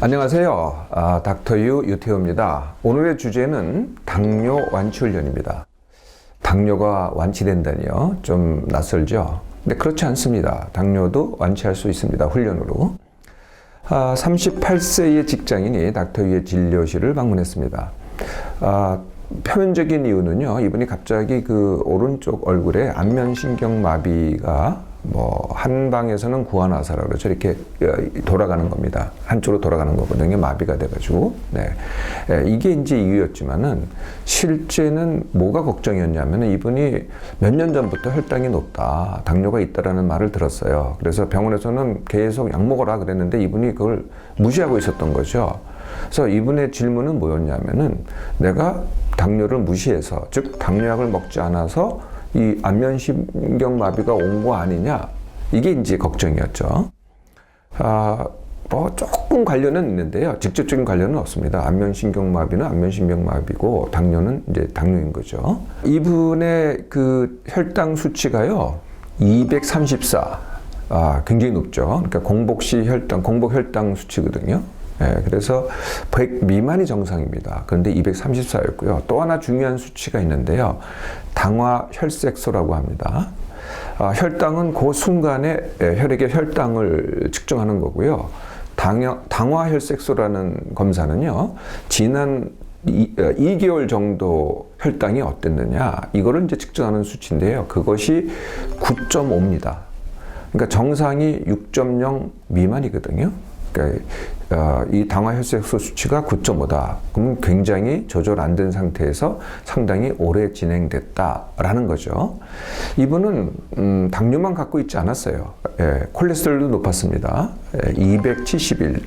안녕하세요. 닥터유 유태호입니다. 오늘의 주제는 당뇨 완치 훈련입니다. 당뇨가 완치된다니요? 좀 낯설죠? 근데 그렇지 않습니다. 당뇨도 완치할 수 있습니다. 훈련으로. 38세의 직장인이 닥터유의 진료실을 방문했습니다. 표면적인 이유는요, 이분이 갑자기 그 오른쪽 얼굴에 안면신경마비가 한 방에서는 구안화사라고 그러죠. 이렇게 돌아가는 겁니다. 한쪽으로 돌아가는 거거든요. 마비가 돼가지고. 네. 이게 이제 이유였지만은 실제는 뭐가 걱정이었냐면은 이분이 몇 년 전부터 혈당이 높다, 당뇨가 있다라는 말을 들었어요. 그래서 병원에서는 계속 약 먹어라 그랬는데 이분이 그걸 무시하고 있었던 거죠. 그래서 이분의 질문은 뭐였냐면은 내가 당뇨를 무시해서, 즉 당뇨약을 먹지 않아서 이 안면신경마비가 온 거 아니냐, 이게 이제 걱정이었죠. 조금 관련은 있는데요. 직접적인 관련은 없습니다. 안면신경마비는 안면신경마비고 당뇨는 이제 당뇨인 거죠. 이분의 그 혈당 수치가요, 234. 굉장히 높죠. 그러니까 공복시 혈당, 공복 혈당 수치거든요. 그래서 100 미만이 정상입니다. 그런데 234였고요. 또 하나 중요한 수치가 있는데요. 당화 혈색소라고 합니다. 혈당은 그 순간에 혈액의 혈당을 측정하는 거고요. 당화 혈색소라는 검사는요, 지난 2개월 정도 혈당이 어땠느냐, 이거를 이제 측정하는 수치인데요. 그것이 9.5입니다. 그러니까 정상이 6.0 미만이거든요. 그러니까 이 당화 혈색소 수치가 9.5다. 그러면 굉장히 조절 안 된 상태에서 상당히 오래 진행됐다라는 거죠. 이분은 당뇨만 갖고 있지 않았어요. 콜레스테롤도 높았습니다. 271.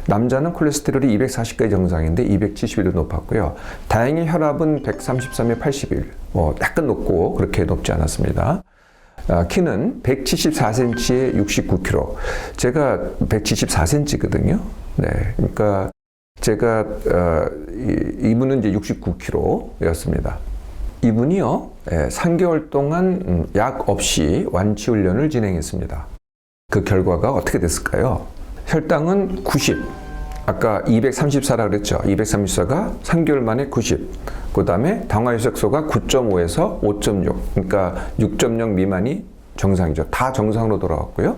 남자는 콜레스테롤이 240까지 정상인데 271도 높았고요. 다행히 혈압은 133에 81. 약간 높고 그렇게 높지 않았습니다. 키는 174cm에 69kg. 제가 174cm거든요. 네. 그러니까 제가, 이분은 이제 69kg였습니다. 이분이요, 3개월 동안 약 없이 완치 훈련을 진행했습니다. 그 결과가 어떻게 됐을까요? 혈당은 90. 아까 234라 그랬죠. 234가 3개월 만에 90. 그 다음에 당화혈색소가 9.5에서 5.6. 그러니까 6.0 미만이 정상이죠. 다 정상으로 돌아왔고요.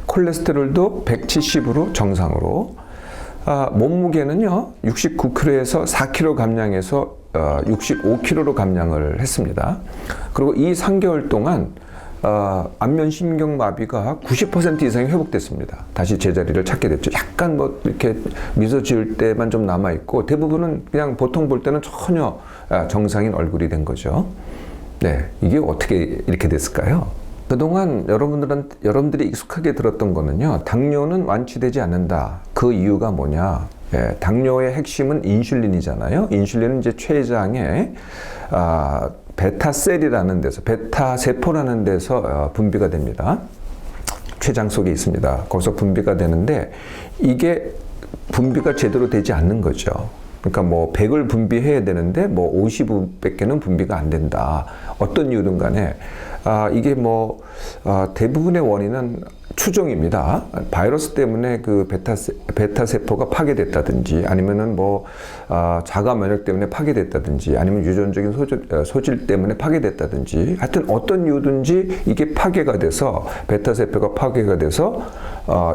콜레스테롤도 170으로 정상으로. 몸무게는요, 69kg에서 4kg 감량해서 65kg로 감량을 했습니다. 그리고 이 3개월 동안 안면신경마비가 90% 이상이 회복됐습니다. 다시 제자리를 찾게 됐죠. 약간 이렇게 미소 지을 때만 좀 남아있고, 대부분은 그냥 보통 볼 때는 전혀 정상인 얼굴이 된 거죠. 네, 이게 어떻게 이렇게 됐을까요? 그동안 여러분들이 익숙하게 들었던 거는요, 당뇨는 완치되지 않는다. 그 이유가 뭐냐? 당뇨의 핵심은 인슐린이잖아요. 인슐린은 이제 췌장에 베타셀이라는 데서, 베타세포라는 데서 분비가 됩니다. 췌장 속에 있습니다. 거기서 분비가 되는데 이게 분비가 제대로 되지 않는 거죠. 그러니까 100을 분비해야 되는데 50개는 분비가 안 된다. 어떤 이유든 간에 이게 대부분의 원인은 추종입니다. 바이러스 때문에 그 베타세포가 파괴됐다든지, 아니면은 자가 면역 때문에 파괴됐다든지, 아니면 유전적인 소질 때문에 파괴됐다든지, 하여튼 어떤 이유든지 이게 파괴가 돼서, 베타세포가 파괴가 돼서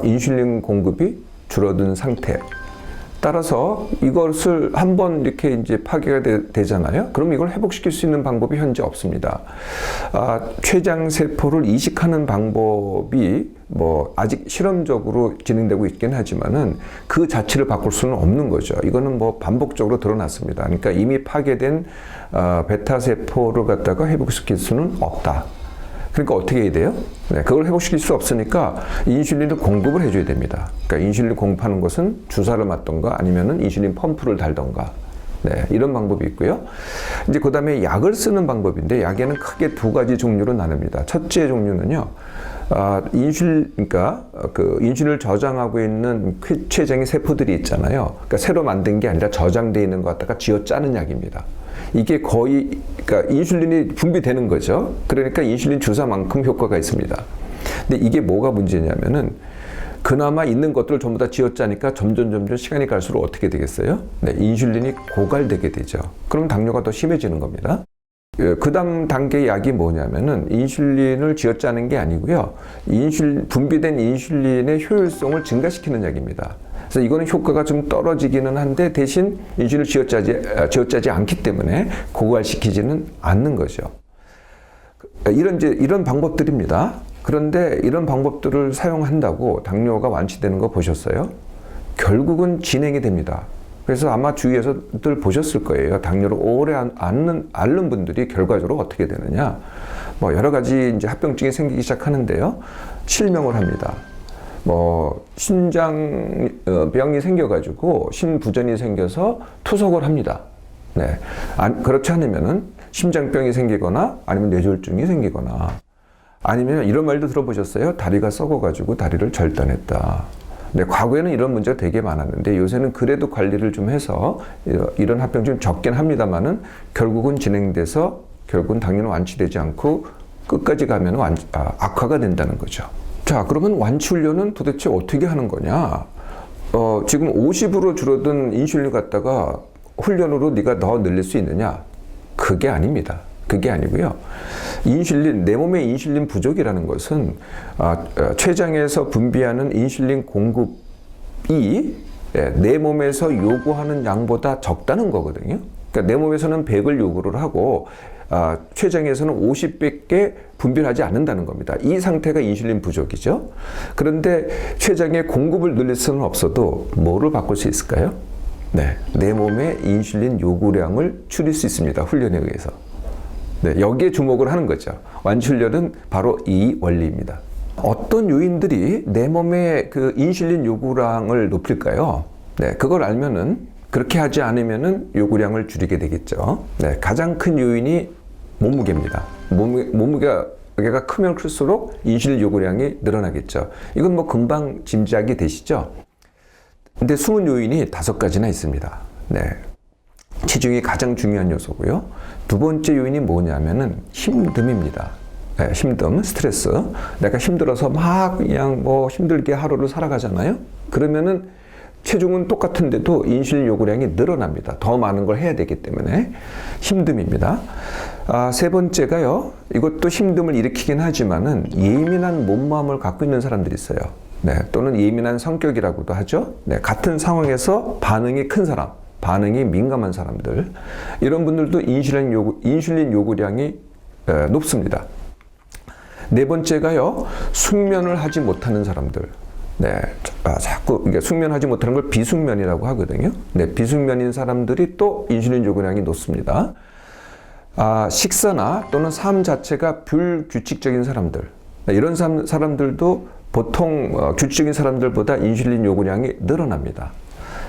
인슐린 공급이 줄어든 상태. 따라서 이것을 한번 이렇게 이제 파괴가 되잖아요. 그럼 이걸 회복시킬 수 있는 방법이 현재 없습니다. 췌장세포를 이식하는 방법이 아직 실험적으로 진행되고 있긴 하지만은 그 자체를 바꿀 수는 없는 거죠. 이거는 반복적으로 드러났습니다. 그러니까 이미 파괴된 베타세포를 갖다가 회복시킬 수는 없다. 그러니까 어떻게 해야 돼요? 네, 그걸 회복시킬 수 없으니까 인슐린을 공급을 해줘야 됩니다. 그러니까 인슐린을 공급하는 것은 주사를 맞던가 아니면은 인슐린 펌프를 달던가. 네, 이런 방법이 있고요. 이제 그 다음에 약을 쓰는 방법인데, 약에는 크게 두 가지 종류로 나눕니다. 첫째 종류는요, 그러니까 인슐린을 저장하고 있는 췌장의 세포들이 있잖아요. 그러니까 새로 만든 게 아니라 저장되어 있는 것 갖다가 쥐어 짜는 약입니다. 이게 거의, 그러니까 인슐린이 분비되는 거죠. 그러니까 인슐린 주사만큼 효과가 있습니다. 근데 이게 뭐가 문제냐면은 그나마 있는 것들을 전부 다 쥐어짜니까 점점 시간이 갈수록 어떻게 되겠어요? 네, 인슐린이 고갈되게 되죠. 그럼 당뇨가 더 심해지는 겁니다. 그 다음 단계 약이 뭐냐면은 인슐린을 쥐어짜는 게 아니고요. 분비된 인슐린의 효율성을 증가시키는 약입니다. 그래서 이거는 효과가 좀 떨어지기는 한데 대신 인슐린을 쥐어짜지 않기 때문에 고갈시키지는 않는 거죠. 이런 방법들입니다. 그런데 이런 방법들을 사용한다고 당뇨가 완치되는 거 보셨어요? 결국은 진행이 됩니다. 그래서 아마 주위에서들 보셨을 거예요. 당뇨를 오래 앓는 분들이 결과적으로 어떻게 되느냐. 뭐 여러 가지 이제 합병증이 생기기 시작하는데요. 실명을 합니다. 뭐 신장병이 생겨가지고 신부전이 생겨서 투석을 합니다. 네, 그렇지 않으면은 심장병이 생기거나 아니면 뇌졸중이 생기거나 아니면 이런 말도 들어보셨어요? 다리가 썩어가지고 다리를 절단했다. 네, 과거에는 이런 문제가 되게 많았는데 요새는 그래도 관리를 좀 해서 이런 합병증이 적긴 합니다만은 결국은 진행돼서 결국은 당뇨는 완치되지 않고 끝까지 가면 악화가 된다는 거죠. 자, 그러면 완치 훈련은 도대체 어떻게 하는 거냐? 지금 50으로 줄어든 인슐린 갖다가 훈련으로 네가 더 늘릴 수 있느냐? 그게 아닙니다. 그게 아니고요. 내 몸의 인슐린 부족이라는 것은 췌장에서 분비하는 인슐린 공급이 내 몸에서 요구하는 양보다 적다는 거거든요. 그러니까 내 몸에서는 100을 요구를 하고 췌장에서는 50밖에 분비를 하지 않는다는 겁니다. 이 상태가 인슐린 부족이죠. 그런데 췌장의 공급을 늘릴 수는 없어도 뭐를 바꿀 수 있을까요? 네, 내 몸의 인슐린 요구량을 줄일 수 있습니다. 훈련에 의해서. 네, 여기에 주목을 하는 거죠. 완치 훈련은 바로 이 원리입니다. 어떤 요인들이 내 몸의 그 인슐린 요구량을 높일까요? 네, 그걸 알면은 그렇게 하지 않으면은 요구량을 줄이게 되겠죠. 네, 가장 큰 요인이 몸무게입니다. 몸무게가 크면 클수록 인슐린 요구량이 늘어나겠죠. 이건 뭐 금방 짐작이 되시죠? 근데 숨은 요인이 5가지나 있습니다. 네. 체중이 가장 중요한 요소고요. 두 번째 요인이 뭐냐면은 힘듦입니다. 네, 힘듦, 스트레스. 내가 힘들어서 막 그냥 뭐 힘들게 하루를 살아가잖아요. 그러면은 체중은 똑같은데도 인슐린 요구량이 늘어납니다. 더 많은 걸 해야 되기 때문에 힘듦입니다. 세 번째가요. 이것도 힘듦을 일으키긴 하지만은 예민한 몸마음을 갖고 있는 사람들이 있어요. 네, 또는 예민한 성격이라고도 하죠. 네, 같은 상황에서 반응이 큰 사람, 반응이 민감한 사람들, 이런 분들도 인슐린 요구량이 높습니다. 네 번째가요, 숙면을 하지 못하는 사람들. 네, 자꾸 이게 숙면하지 못하는 걸 비숙면이라고 하거든요. 네, 비숙면인 사람들이 또 인슐린 요구량이 높습니다. 식사나 또는 삶 자체가 불규칙적인 사람들. 네, 이런 사람들도 보통 규칙적인 사람들보다 인슐린 요구량이 늘어납니다.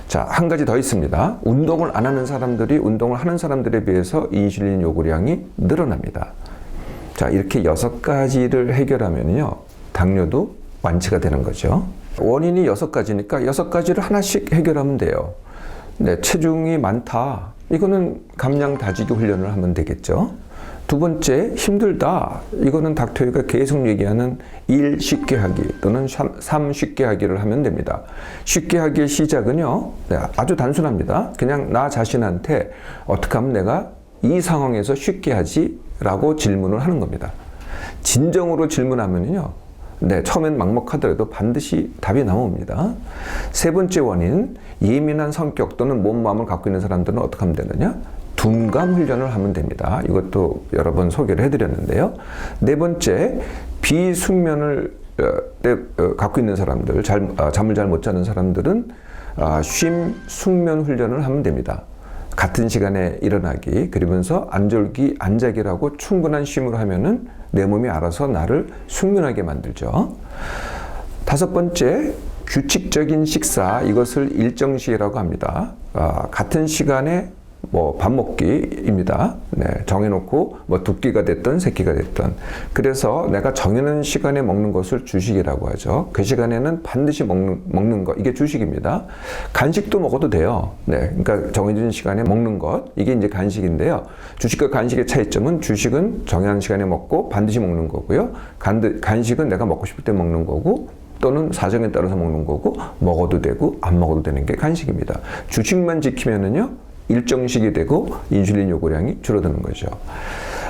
자, 한 가지 더 있습니다. 운동을 안 하는 사람들이 운동을 하는 사람들에 비해서 인슐린 요구량이 늘어납니다. 자, 이렇게 6가지를 해결하면요, 당뇨도 완치가 되는 거죠. 원인이 6가지니까 6가지를 하나씩 해결하면 돼요. 네, 체중이 많다. 이거는 감량 다지기 훈련을 하면 되겠죠. 두 번째, 힘들다. 이거는 닥터이가 계속 얘기하는 1 쉽게 하기 또는 3 쉽게 하기를 하면 됩니다. 쉽게 하기의 시작은요, 네, 아주 단순합니다. 그냥 나 자신한테 어떻게 하면 내가 이 상황에서 쉽게 하지? 라고 질문을 하는 겁니다. 진정으로 질문하면요, 네, 처음엔 막막하더라도 반드시 답이 나옵니다. 세 번째 원인, 예민한 성격 또는 몸 마음을 갖고 있는 사람들은 어떻게 하면 되느냐? 둔감 훈련을 하면 됩니다. 이것도 여러 번 소개를 해드렸는데요. 네 번째, 비숙면을 갖고 있는 사람들, 잠을 잘 못 자는 사람들은 쉼, 숙면 훈련을 하면 됩니다. 같은 시간에 일어나기, 그러면서 안졸기, 안자기라고 충분한 쉼을 하면은 내 몸이 알아서 나를 숙면하게 만들죠. 다섯 번째, 규칙적인 식사, 이것을 일정시라고 합니다. 같은 시간에 밥 먹기입니다. 네, 정해놓고 두 끼가 됐든 세 끼가 됐든. 그래서 내가 정해놓은 시간에 먹는 것을 주식이라고 하죠. 그 시간에는 반드시 먹는 것, 이게 주식입니다. 간식도 먹어도 돼요. 네, 그러니까 정해진 시간에 먹는 것, 이게 이제 간식인데요. 주식과 간식의 차이점은 주식은 정해진 시간에 먹고 반드시 먹는 거고요. 간식은 내가 먹고 싶을 때 먹는 거고, 또는 사정에 따라서 먹는 거고 먹어도 되고 안 먹어도 되는 게 간식입니다. 주식만 지키면은요 일정식이 되고 인슐린 요구량이 줄어드는 거죠.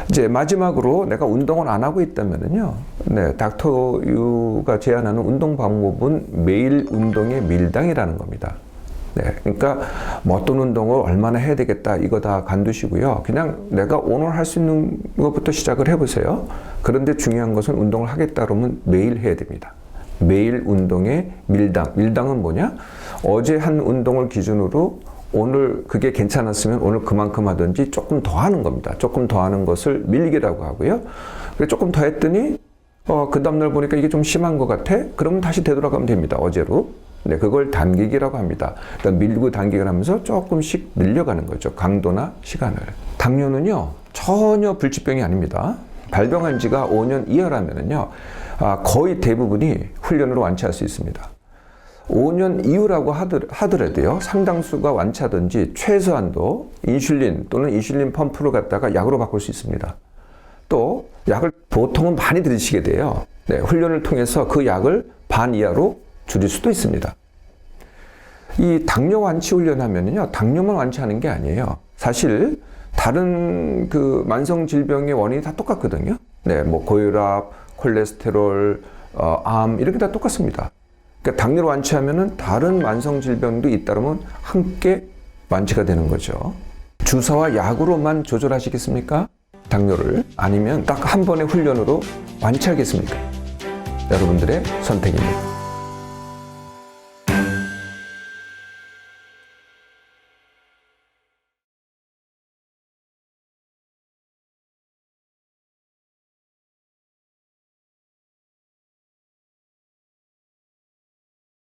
이제 마지막으로 내가 운동을 안 하고 있다면은요, 네, 닥터 유가 제안하는 운동 방법은 매일 운동의 밀당이라는 겁니다. 네, 그러니까 뭐 어떤 운동을 얼마나 해야 되겠다 이거 다 간두시고요. 그냥 내가 오늘 할 수 있는 것부터 시작을 해보세요. 그런데 중요한 것은 운동을 하겠다 그러면 매일 해야 됩니다. 매일 운동의 밀당. 밀당은 뭐냐? 어제 한 운동을 기준으로 오늘 그게 괜찮았으면 오늘 그만큼 하든지 조금 더 하는 겁니다. 조금 더 하는 것을 밀기라고 하고요. 그래서 조금 더 했더니 그 다음날 보니까 이게 좀 심한 것 같아? 그러면 다시 되돌아가면 됩니다. 어제로. 네, 그걸 단기기라고 합니다. 그러니까 밀고 단기를 하면서 조금씩 늘려가는 거죠. 강도나 시간을. 당뇨는요, 전혀 불치병이 아닙니다. 발병한 지가 5년 이하라면은요, 거의 대부분이 훈련으로 완치할 수 있습니다. 5년 이후라고 하더라도요, 상당수가 완치하든지 최소한도 인슐린 또는 인슐린 펌프를 갖다가 약으로 바꿀 수 있습니다. 또 약을 보통은 많이 들이시게 돼요. 네, 훈련을 통해서 그 약을 반 이하로 줄일 수도 있습니다. 이 당뇨 완치 훈련하면요, 당뇨만 완치하는 게 아니에요. 사실 다른 그 만성 질병의 원인이 다 똑같거든요. 네, 뭐 고혈압, 콜레스테롤, 암 이렇게 다 똑같습니다. 그러니까 당뇨를 완치하면은 다른 만성 질병도 잇따르면 함께 완치가 되는 거죠. 주사와 약으로만 조절하시겠습니까? 당뇨를. 아니면 딱 한 번의 훈련으로 완치하겠습니까? 여러분들의 선택입니다.